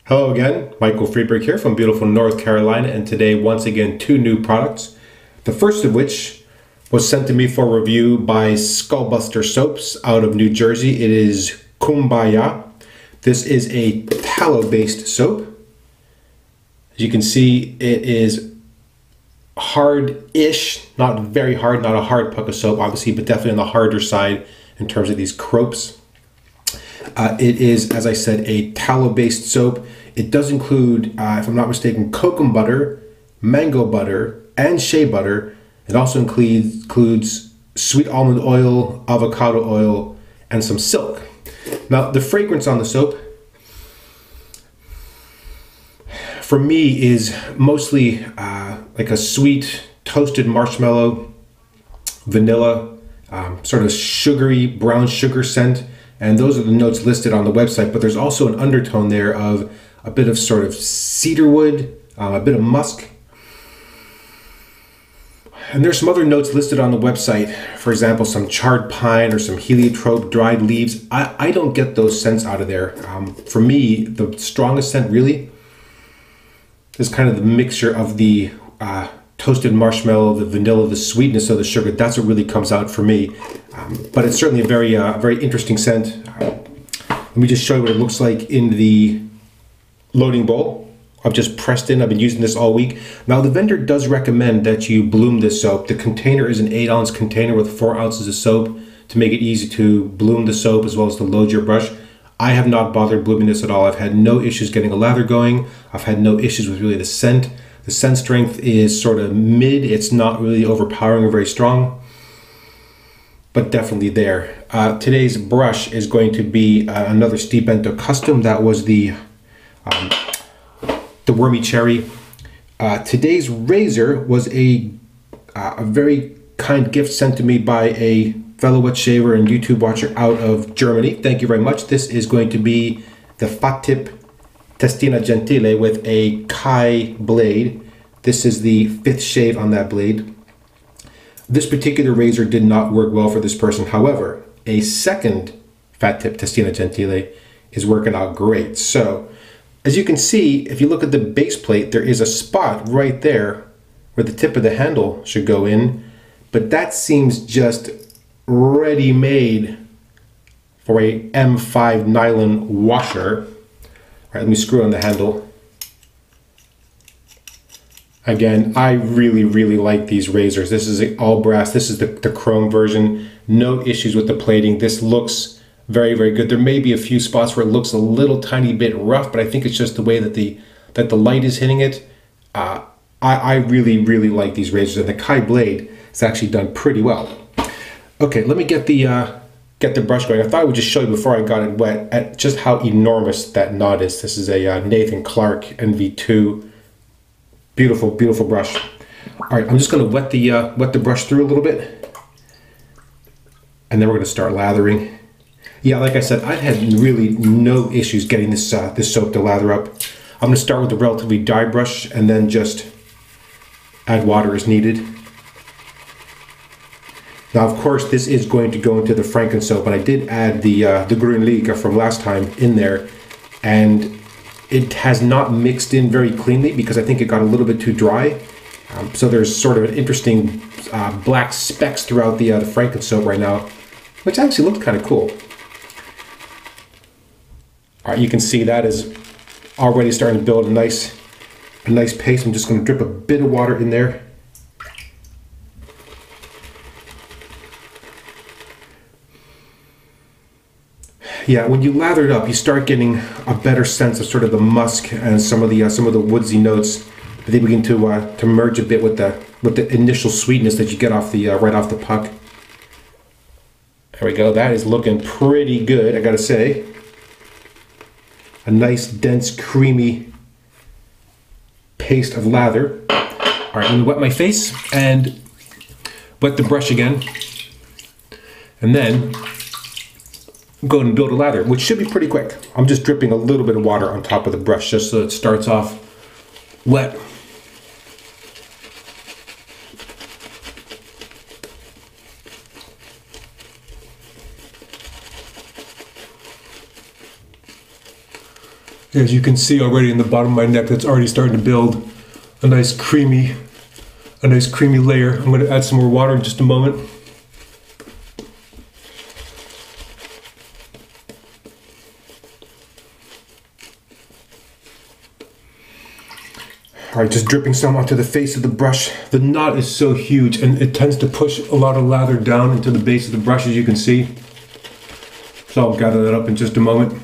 Hello again, Michael Friedberg here from beautiful North Carolina, and today once again 2 new products. The first of which was sent to me for review by Skullbuster Soaps out of New Jersey. It is Kumbaya. This is a tallow-based soap. As you can see, it is hard-ish, not very hard, not a hard puck of soap obviously, but definitely on the harder side in terms of these crops. It is, as I said, a tallow-based soap. It does include, if I'm not mistaken, cocoa butter, mango butter, and shea butter. It also includes sweet almond oil, avocado oil, and some silk. Now, the fragrance on the soap, for me, is mostly like a sweet toasted marshmallow, vanilla, sort of sugary, brown sugar scent. And those are the notes listed on the website, but there's also an undertone there of a bit of sort of cedarwood, a bit of musk. And there's some other notes listed on the website, for example, some charred pine or some heliotrope, dried leaves. I don't get those scents out of there. For me, the strongest scent really is kind of the mixture of the toasted marshmallow, the vanilla, the sweetness of the sugar. That's what really comes out for me. But it's certainly a very interesting scent. Let me just show you what it looks like in the loading bowl. I've just pressed in. I've been using this all week. Now the vendor does recommend that you bloom this soap. The container is an 8-ounce container with 4 ounces of soap to make it easy to bloom the soap as well as to load your brush. I have not bothered blooming this at all. I've had no issues getting a lather going. I've had no issues with really the scent. The scent strength is sort of mid. It's not really overpowering or very strong, but definitely there. Today's brush is going to be another Steve Bento custom. That was the wormy cherry. Today's razor was a very kind gift sent to me by a fellow wet shaver and YouTube watcher out of Germany. Thank you very much. This is going to be the Fatip Testina Gentile with a Kai blade. This is the 5th shave on that blade. This particular razor did not work well for this person. However, a second Fatip Testina Gentile is working out great. So, as you can see, if you look at the base plate, there is a spot right there where the tip of the handle should go in, but that seems just ready-made for a M5 nylon washer. All right, let me screw on the handle. Again, I really like these razors. This is all brass. This is the chrome version. No issues with the plating. This looks very good. There may be a few spots where it looks a little tiny bit rough, but I think it's just the way that the light is hitting it. I really like these razors, and the Kai blade is actually done pretty well. Okay, let me get the brush going. I thought I would just show you before I got it wet at just how enormous that knot is. This is a Nathan Clark NV2. Beautiful brush. All right, I'm just going to wet the brush through a little bit, and then we're going to start lathering. Yeah, like I said, I've had really no issues getting this soap to lather up. I'm going to start with a relatively dry brush and then just add water as needed. Now, of course, this is going to go into the Franken soap, and I did add the Grünliga from last time in there, and it has not mixed in very cleanly because I think it got a little bit too dry. So there's sort of an interesting black specks throughout the Franken soap right now, which actually looks kind of cool. All right, you can see that is already starting to build a nice paste. I'm just going to drip a bit of water in there. Yeah, when you lather it up, you start getting a better sense of sort of the musk and some of the woodsy notes. They begin to merge a bit with the initial sweetness that you get off the right off the puck. There we go. That is looking pretty good, I gotta say. A nice, dense, creamy paste of lather. All right, let me wet my face and wet the brush again, and then go and build a lather, which should be pretty quick. I'm just dripping a little bit of water on top of the brush just so it starts off wet. As you can see already in the bottom of my neck, that's already starting to build a nice creamy layer. I'm going to add some more water in just a moment. All right, just dripping some onto the face of the brush. The knot is so huge and it tends to push a lot of lather down into the base of the brush, as you can see. So I'll gather that up in just a moment.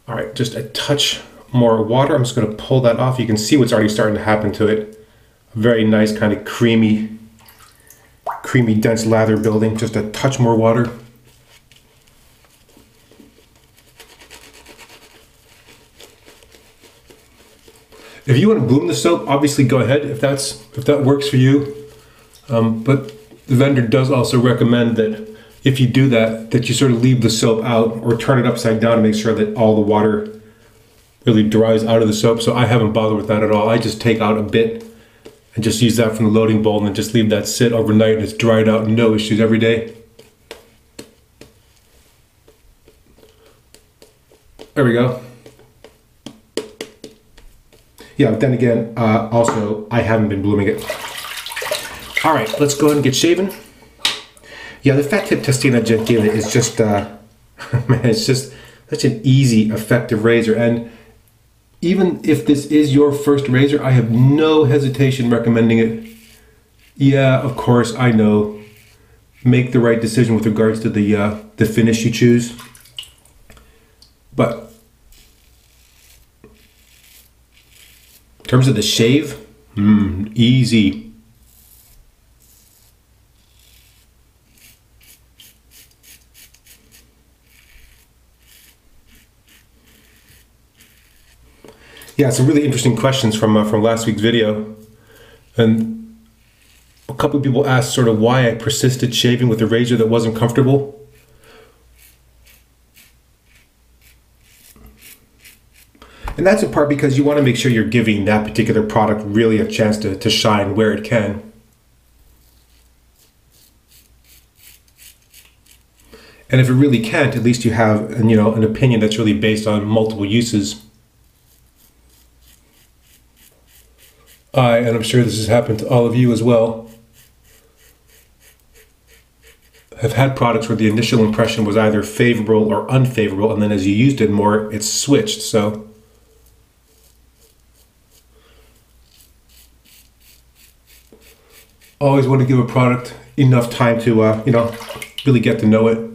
All right, just a touch more water. I'm just going to pull that off. You can see what's already starting to happen to it. A very nice kind of creamy dense lather building. Just a touch more water. If you want to bloom the soap, obviously go ahead if that works for you. But the vendor does also recommend that if you do that, that you sort of leave the soap out or turn it upside down to make sure that all the water really dries out of the soap. So I haven't bothered with that at all. I just take out a bit and just use that from the loading bowl and then just leave that sit overnight and it's dried out, no issues every day. There we go. Yeah, but then again, also, I haven't been blooming it. All right, let's go ahead and get shaven. Yeah, the Fatip Testina Gentile is just, man, it's just such an easy, effective razor. And even if this is your first razor, I have no hesitation recommending it. Yeah, of course, I know. Make the right decision with regards to the finish you choose. But in terms of the shave, easy. Yeah, some really interesting questions from last week's video. And a couple of people asked sort of why I persisted shaving with a razor that wasn't comfortable. And that's in part because you want to make sure you're giving that particular product really a chance to shine where it can. And if it really can't, at least you have an opinion that's really based on multiple uses. And I'm sure this has happened to all of you as well, have had products where the initial impression was either favorable or unfavorable, and then as you used it more, it's switched. So always want to give a product enough time to really get to know it.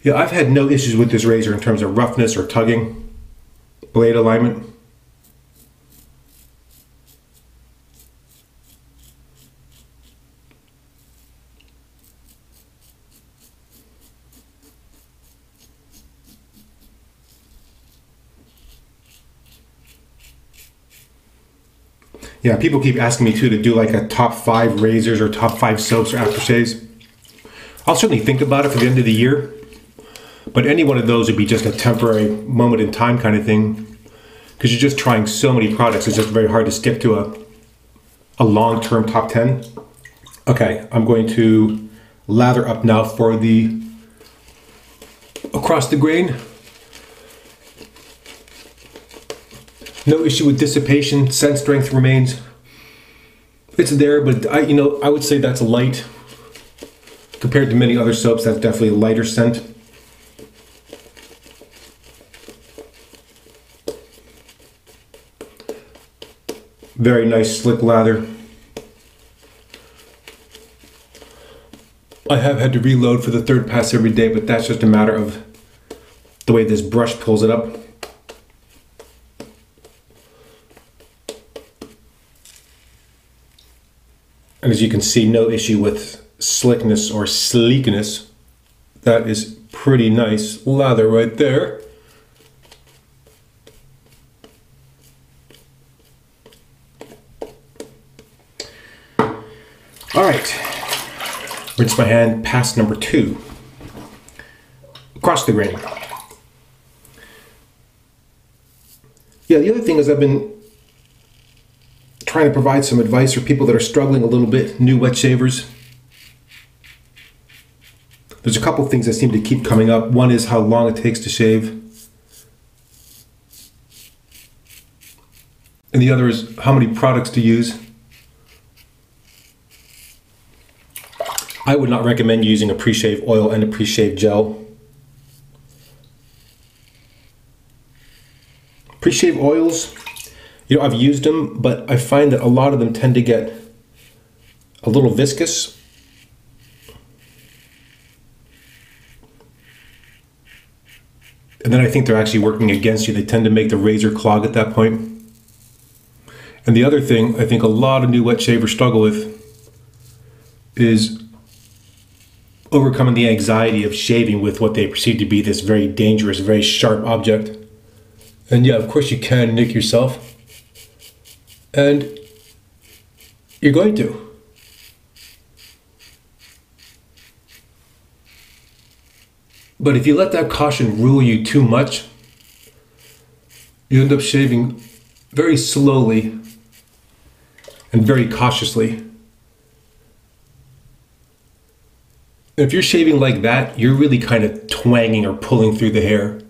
Yeah, I've had no issues with this razor in terms of roughness or tugging, blade alignment. Yeah, people keep asking me too to do like a top 5 razors or top 5 soaps or aftershaves. I'll certainly think about it for the end of the year. But any one of those would be just a temporary moment in time kind of thing, because you're just trying so many products. It's just very hard to stick to a long-term top 10. Okay, I'm going to lather up now for the across the grain. No issue with dissipation. Scent strength remains. It's there, but I would say that's light compared to many other soaps. That's definitely a lighter scent. Very nice slick lather. I have had to reload for the third pass every day, but that's just a matter of the way this brush pulls it up. And as you can see, no issue with slickness or sleekness. That is pretty nice lather right there. All right, rinse my hand, pass number 2. Across the grain. Yeah, the other thing is I've been trying to provide some advice for people that are struggling a little bit, new wet shavers. There's a couple things that seem to keep coming up. One is how long it takes to shave. And the other is how many products to use. I would not recommend using a pre-shave oil and a pre-shave gel. Pre-shave oils, you know, I've used them, but I find that a lot of them tend to get a little viscous. And then I think they're actually working against you. They tend to make the razor clog at that point. And the other thing I think a lot of new wet shavers struggle with is overcoming the anxiety of shaving with what they perceive to be this very dangerous, very sharp object. And yeah, of course you can nick yourself. And you're going to. But if you let that caution rule you too much, you end up shaving very slowly and very cautiously. And if you're shaving like that, you're really kind of twanging or pulling through the hair.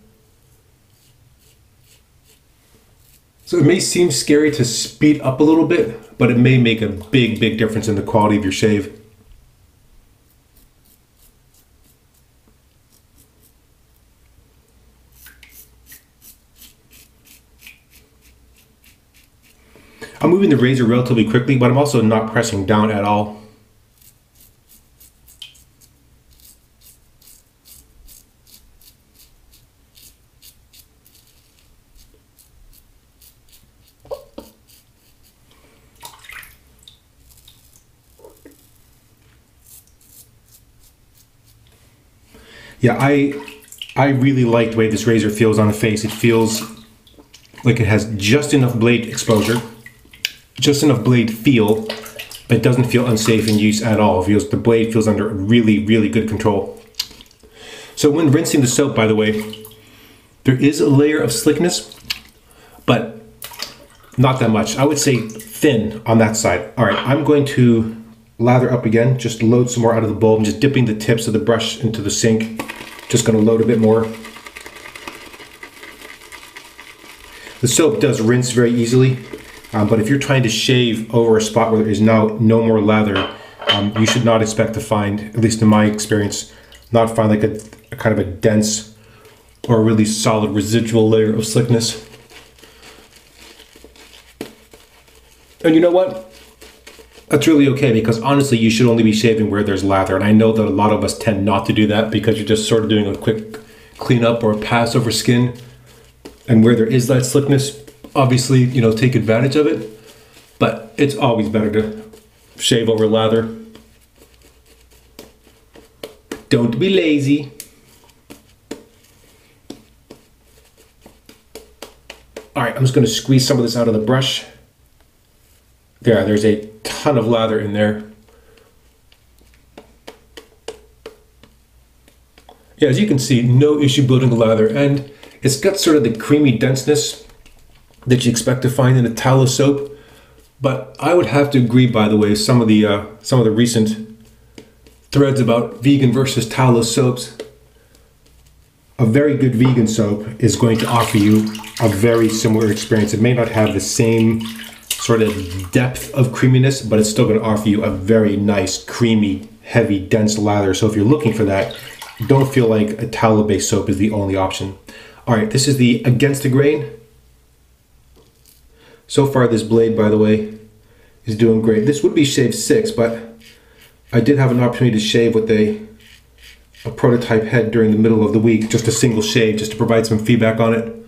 So it may seem scary to speed up a little bit, but it may make a big, big difference in the quality of your shave. I'm moving the razor relatively quickly, but I'm also not pressing down at all. Yeah, I really like the way this razor feels on the face. It feels like it has just enough blade exposure, just enough blade feel, but it doesn't feel unsafe in use at all. It feels, the blade feels under really, really good control. So when rinsing the soap, by the way, there is a layer of slickness, but not that much. I would say thin on that side. All right, I'm going to lather up again, just load some more out of the bowl. I'm just dipping the tips of the brush into the sink. Just going to load a bit more. The soap does rinse very easily, but if you're trying to shave over a spot where there is now no more lather, you should not expect to find, at least in my experience, not find like a kind of a dense or a really solid residual layer of slickness. And you know what? That's really okay, because honestly, you should only be shaving where there's lather. And I know that a lot of us tend not to do that because you're just sort of doing a quick cleanup or a pass over skin. And where there is that slickness, obviously, you know, take advantage of it. But it's always better to shave over lather. Don't be lazy. All right, I'm just going to squeeze some of this out of the brush. There's a ton of lather in there. Yeah, as you can see, no issue building the lather, and it's got sort of the creamy denseness that you expect to find in a tallow soap. But I would have to agree, by the way, some of the recent threads about vegan versus tallow soaps. A very good vegan soap is going to offer you a very similar experience. It may not have the same sort of depth of creaminess, but it's still going to offer you a very nice, creamy, heavy, dense lather. So if you're looking for that, don't feel like a tallow-based soap is the only option. All right, this is the Against the Grain. So far, this blade, by the way, is doing great. This would be shave 6, but I did have an opportunity to shave with a prototype head during the middle of the week, just a single shave, just to provide some feedback on it,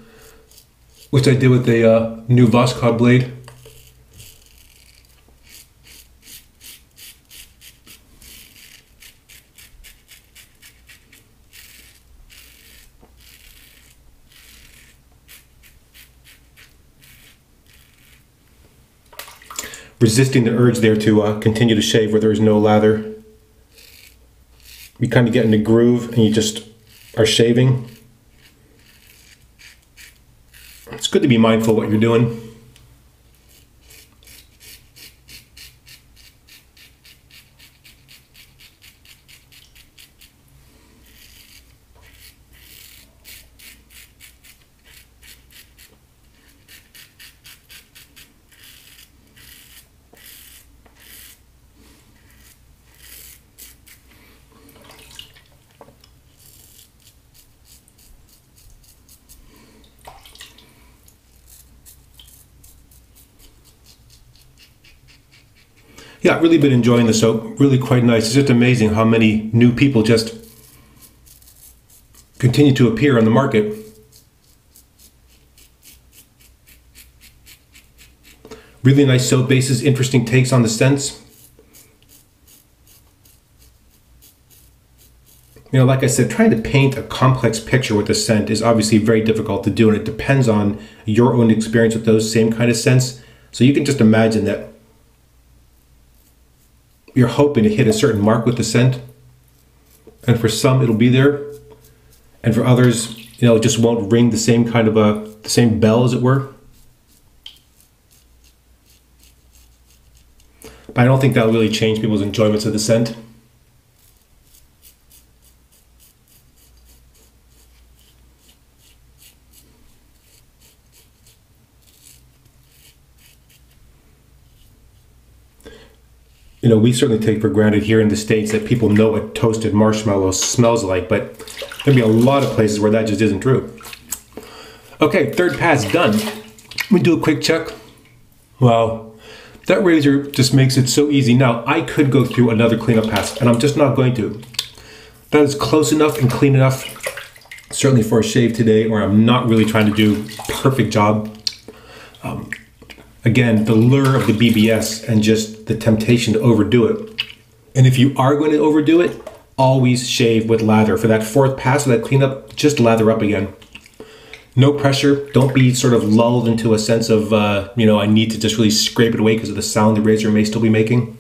which I did with a new Voskhod blade. resisting the urge there to continue to shave where there is no lather. You kind of get in the groove and you just are shaving. It's good to be mindful of what you're doing. Yeah, I've really been enjoying the soap. Really quite nice. It's just amazing how many new people just continue to appear on the market. Really nice soap bases, interesting takes on the scents. You know, like I said, trying to paint a complex picture with a scent is obviously very difficult to do, and it depends on your own experience with those same kind of scents. So you can just imagine that you're hoping to hit a certain mark with the scent, and for some it'll be there, and for others, you know, it just won't ring the same kind of the same bell, as it were. But I don't think that'll really change people's enjoyments of the scent. You know, we certainly take for granted here in the States that people know what toasted marshmallow smells like, but there'll be a lot of places where that just isn't true. Okay, third pass done. Let me do a quick check. Wow, that razor just makes it so easy. Now, I could go through another cleanup pass, and I'm just not going to. That is close enough and clean enough, certainly for a shave today, or I'm not really trying to do a perfect job. Again, the lure of the BBS and just the temptation to overdo it. And if you are going to overdo it, always shave with lather. For that fourth pass of that cleanup, just lather up again. No pressure. Don't be sort of lulled into a sense of, you know, I need to just really scrape it away because of the sound the razor may still be making.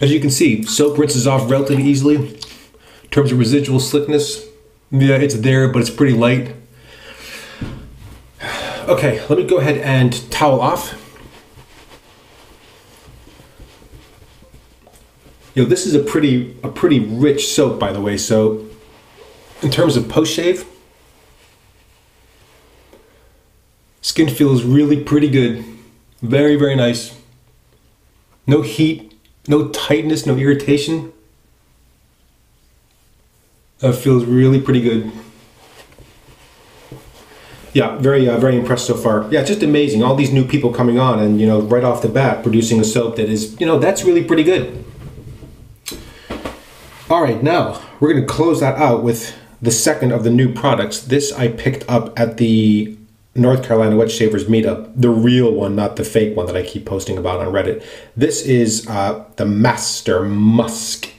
As you can see, soap rinses off relatively easily. In terms of residual slickness, yeah, it's there, but it's pretty light. Okay, let me go ahead and towel off. You know, this is a pretty rich soap, by the way. So, in terms of post shave, skin feels really pretty good. Very, very nice. No heat, no tightness, no irritation. That feels really pretty good. Yeah, very impressed so far. Yeah, just amazing. All these new people coming on and, you know, right off the bat producing a soap that is, you know, that's really pretty good. All right, now we're going to close that out with the second of the new products. This I picked up at the North Carolina Wet Shavers meetup, the real one, not the fake one that I keep posting about on Reddit. This is the Master Musk.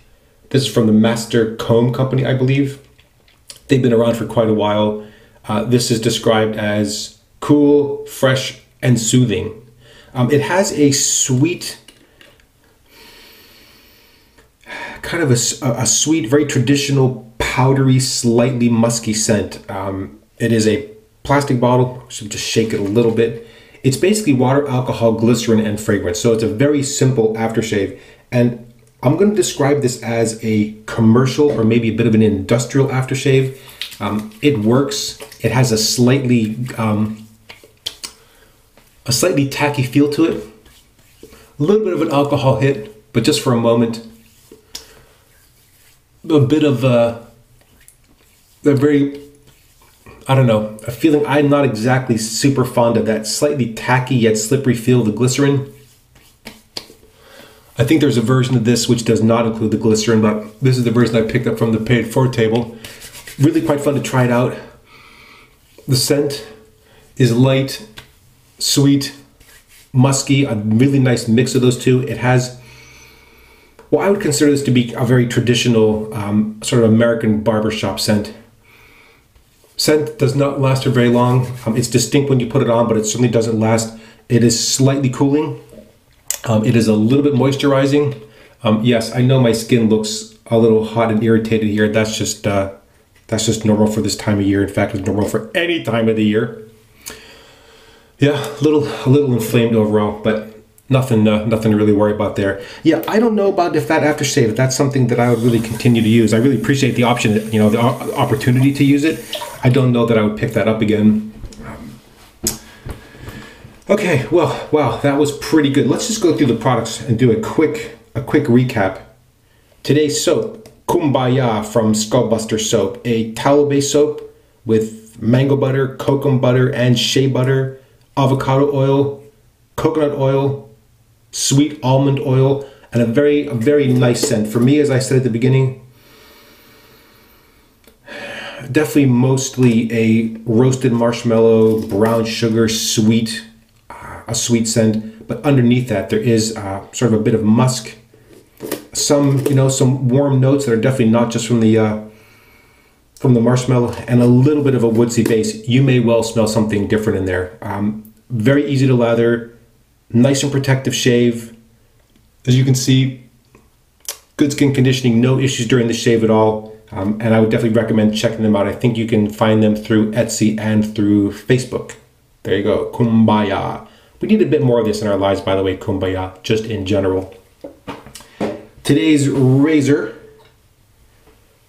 This is from the Master Comb Company, I believe. They've been around for quite a while. This is described as cool, fresh, and soothing. It has a sweet, kind of a sweet, very traditional, powdery, slightly musky scent. It is a plastic bottle, so just shake it a little bit. It's basically water, alcohol, glycerin, and fragrance. So it's a very simple aftershave. And I'm going to describe this as a commercial or maybe a bit of an industrial aftershave. It works. It has a slightly tacky feel to it. A little bit of an alcohol hit, but just for a moment. A bit of a very, I don't know, a feeling I'm not exactly super fond of, that slightly tacky yet slippery feel of the glycerin. I think there's a version of this which does not include the glycerin, but this is the version I picked up from the paid for table. Really quite fun to try it out. The scent is light, sweet, musky, a really nice mix of those two. It has, well, I would consider this to be a very traditional sort of American barbershop scent. Scent does not last for very long. It's distinct when you put it on, but it certainly doesn't last. It is slightly cooling. It is a little bit moisturizing. Yes, I know my skin looks a little hot and irritated here. That's just normal for this time of year. In fact, it's normal for any time of the year. Yeah, a little inflamed overall, but nothing to really worry about there. Yeah, I don't know about if that aftershave, that's something that I would really continue to use. I really appreciate the option, you know, the opportunity to use it. I don't know that I would pick that up again. Okay, well, wow, that was pretty good. Let's just go through the products and do a quick recap. Today's soap, Kumbaya from Skullbuster Soap, a tallow-based soap with mango butter, cocoa butter, and shea butter, avocado oil, coconut oil, sweet almond oil, and a very nice scent. For me, as I said at the beginning, definitely mostly a roasted marshmallow, brown sugar, sweet, a sweet scent. But underneath that, there is sort of a bit of musk, some warm notes that are definitely not just from the marshmallow, and a little bit of a woodsy base. You may well smell something different in there. Very easy to lather, nice and protective shave. As you can see, good skin conditioning, no issues during the shave at all. And I would definitely recommend checking them out. I think you can find them through Etsy and through Facebook. There you go, Kumbaya. We need a bit more of this in our lives, by the way, Kumbaya, just in general. Today's razor,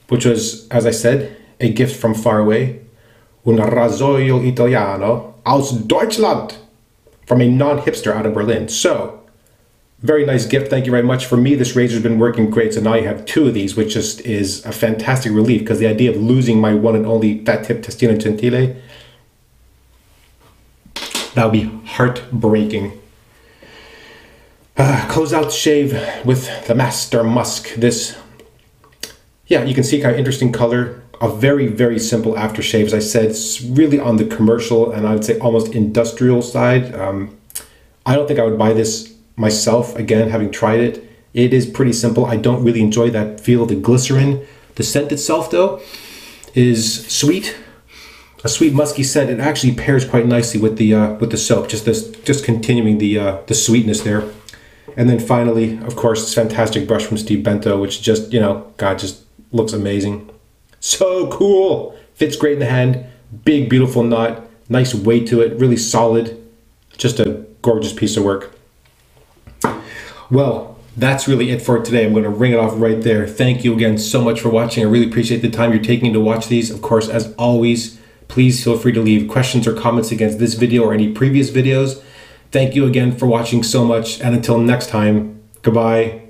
which was, as I said, a gift from far away. Un rasoio italiano aus Deutschland, from a non-hipster out of Berlin. So, very nice gift. Thank you very much. For me, this razor's been working great. So now you have two of these, which just is a fantastic relief, because the idea of losing my one and only Fatip Testina Gentile, that would be heartbreaking. Close out the shave with the Master Musk. This, yeah, you can see kind of interesting color. A very simple aftershave. As I said, it's really on the commercial and I would say almost industrial side. I don't think I would buy this myself, again, having tried it. It is pretty simple. I don't really enjoy that feel of the glycerin. The scent itself, though, is sweet. A sweet musky scent. It actually pairs quite nicely with the soap. Just continuing the sweetness there. And then finally, of course, this fantastic brush from Steve Bento, which just, you know, God, just looks amazing. So cool. Fits great in the hand. Big, beautiful knot. Nice weight to it. Really solid. Just a gorgeous piece of work. Well, that's really it for today. I'm going to ring it off right there. Thank you again so much for watching. I really appreciate the time you're taking to watch these. Of course, as always, please feel free to leave questions or comments against this video or any previous videos. Thank you again for watching so much. And until next time, goodbye.